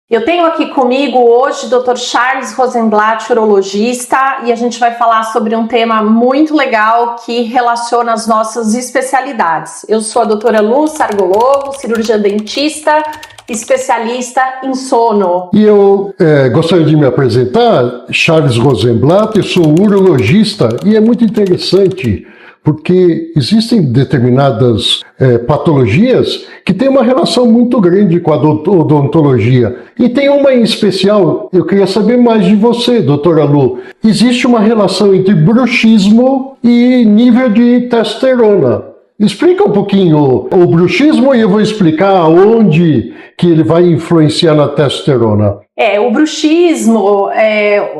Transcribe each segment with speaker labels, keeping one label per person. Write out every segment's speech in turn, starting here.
Speaker 1: Eu tenho aqui comigo hoje o Dr. Charles Rosenblatt, urologista, e a gente vai falar sobre um tema muito legal que relaciona as nossas especialidades. Eu sou a doutora Lu Sargolovo, cirurgiã dentista, especialista em sono.
Speaker 2: E eu gostaria de me apresentar, Charles Rosenblatt, eu sou urologista e é muito interessante porque existem determinadas patologias que têm uma relação muito grande com a odontologia. E tem uma em especial, eu queria saber mais de você, doutora Lu. Existe uma relação entre bruxismo e nível de testosterona. Explica um pouquinho o bruxismo e eu vou explicar onde que ele vai influenciar na testosterona.
Speaker 1: O bruxismo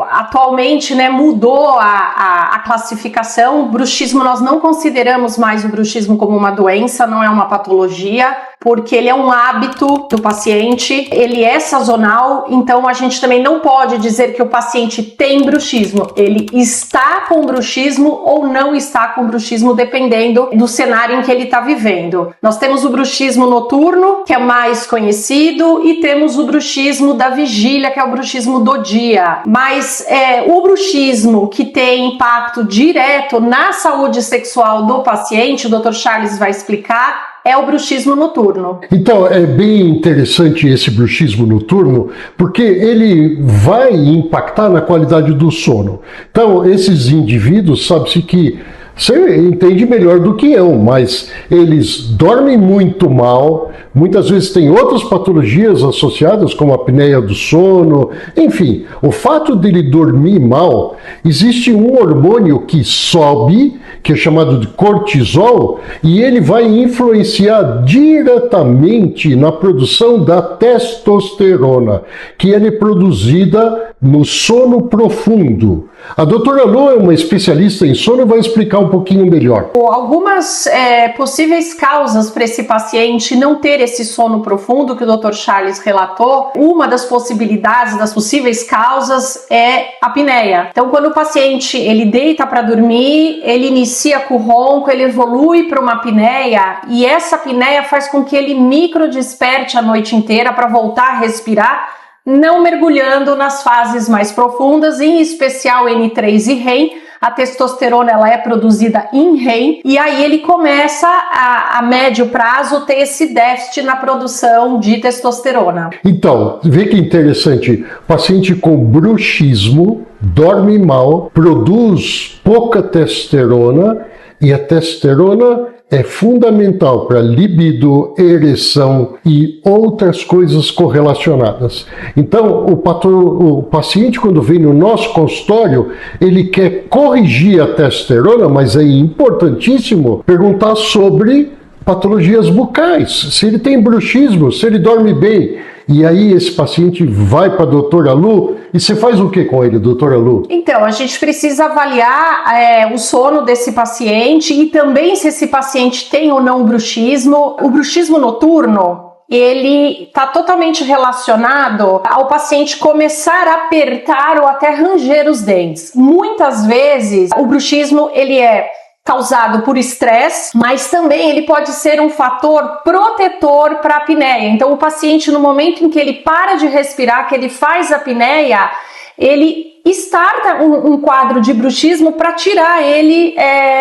Speaker 1: atualmente mudou a classificação. O bruxismo, nós não consideramos mais o bruxismo como uma doença, não é uma patologia, porque ele é um hábito do paciente, ele é sazonal, então a gente também não pode dizer que o paciente tem bruxismo. Ele está com bruxismo ou não está com bruxismo, dependendo do cenário em que ele está vivendo. Nós temos o bruxismo noturno, que é mais conhecido, e temos o bruxismo da vigília, que é o bruxismo do dia. Mas o bruxismo que tem impacto direto na saúde sexual do paciente, o Dr. Charles vai explicar, é o bruxismo noturno.
Speaker 2: Então, é bem interessante esse bruxismo noturno, porque ele vai impactar na qualidade do sono. Então, esses indivíduos, sabe-se que você entende melhor do que eu, mas eles dormem muito mal, muitas vezes tem outras patologias associadas, como a apneia do sono, enfim. O fato dele dormir mal, existe um hormônio que sobe, que é chamado de cortisol, e ele vai influenciar diretamente na produção da testosterona, que ela é produzida no sono profundo. A doutora Lu é uma especialista em sono e vai explicar um pouquinho melhor.
Speaker 1: Algumas possíveis causas para esse paciente não ter esse sono profundo que o Dr. Charles relatou, uma das possibilidades, das possíveis causas é a apneia. Então, quando o paciente ele deita para dormir, ele inicia com o ronco, ele evolui para uma apneia e essa apneia faz com que ele microdesperte a noite inteira para voltar a respirar, não mergulhando nas fases mais profundas, em especial N3 e REM. A testosterona ela é produzida em REM e aí ele começa a médio prazo ter esse déficit na produção de testosterona.
Speaker 2: Então, vê que interessante, paciente com bruxismo dorme mal, produz pouca testosterona e a testosterona é fundamental para libido, ereção e outras coisas correlacionadas. Então, o paciente, quando vem no nosso consultório, ele quer corrigir a testosterona, mas é importantíssimo perguntar sobre patologias bucais, se ele tem bruxismo, se ele dorme bem. E aí esse paciente vai para a doutora Lu e você faz o que com ele, doutora Lu?
Speaker 1: Então, a gente precisa avaliar o sono desse paciente e também se esse paciente tem ou não bruxismo. O bruxismo noturno, ele está totalmente relacionado ao paciente começar a apertar ou até ranger os dentes. Muitas vezes o bruxismo ele é causado por estresse, mas também ele pode ser um fator protetor para a apneia. Então, o paciente, no momento em que ele para de respirar, que ele faz a apneia, ele starta um quadro de bruxismo para tirar ele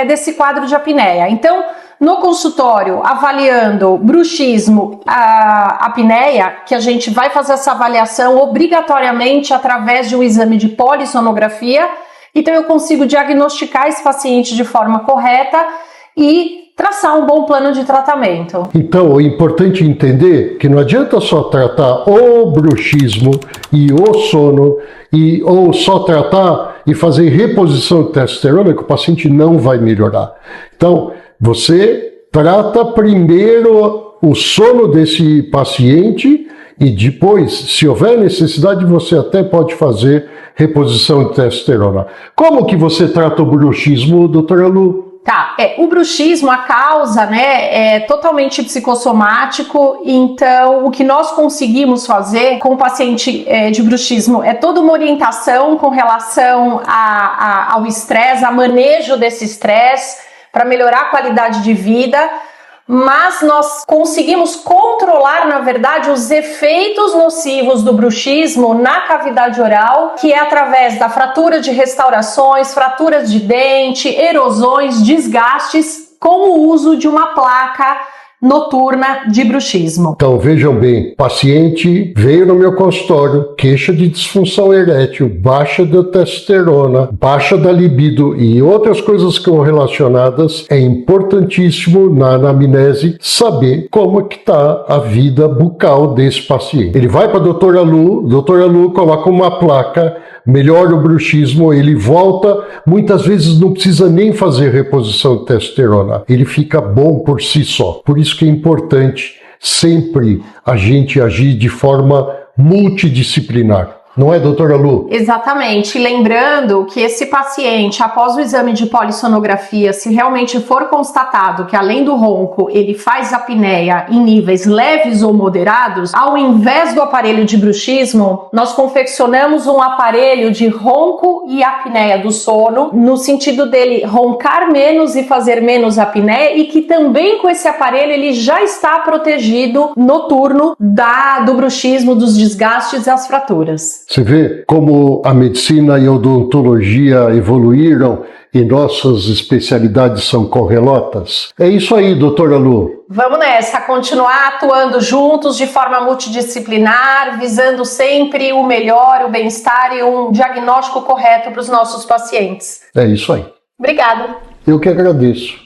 Speaker 1: desse quadro de apneia. Então, no consultório, avaliando bruxismo, a apneia, que a gente vai fazer essa avaliação obrigatoriamente através de um exame de polissonografia. Então eu consigo diagnosticar esse paciente de forma correta e traçar um bom plano de tratamento.
Speaker 2: Então é importante entender que não adianta só tratar o bruxismo e o sono, ou só tratar e fazer reposição de testosterona, que o paciente não vai melhorar. Então você trata primeiro o sono desse paciente e depois, se houver necessidade, você até pode fazer reposição de testosterona. Como que você trata o bruxismo, doutora Lu?
Speaker 1: O bruxismo, a causa, é totalmente psicossomático, então o que nós conseguimos fazer com o paciente de bruxismo é toda uma orientação com relação ao estresse, a manejo desse estresse, para melhorar a qualidade de vida. mas nós conseguimos controlar, na verdade, os efeitos nocivos do bruxismo na cavidade oral, que é através da fratura de restaurações, fraturas de dente, erosões, desgastes, com o uso de uma placa noturna de bruxismo.
Speaker 2: Então vejam bem, paciente veio no meu consultório, queixa de disfunção erétil, baixa da testosterona, baixa da libido e outras coisas que estão relacionadas. É importantíssimo na anamnese saber como é que está a vida bucal desse paciente. Ele vai para a doutora Lu coloca uma placa, melhora o bruxismo, ele volta, muitas vezes não precisa nem fazer reposição de testosterona, ele fica bom por si só. Por isso que é importante sempre a gente agir de forma multidisciplinar. Não é, doutora Lu?
Speaker 1: Exatamente. Lembrando que esse paciente, após o exame de polissonografia, se realmente for constatado que além do ronco, ele faz apneia em níveis leves ou moderados, ao invés do aparelho de bruxismo, nós confeccionamos um aparelho de ronco e apneia do sono, no sentido dele roncar menos e fazer menos apneia, e que também com esse aparelho ele já está protegido noturno do bruxismo, dos desgastes e as fraturas.
Speaker 2: Você vê como a medicina e a odontologia evoluíram e nossas especialidades são correlotas? É isso aí, doutora Lu.
Speaker 1: Vamos nessa, continuar atuando juntos de forma multidisciplinar, visando sempre o melhor, o bem-estar e um diagnóstico correto para os nossos pacientes.
Speaker 2: É isso aí.
Speaker 1: Obrigada.
Speaker 2: Eu que agradeço.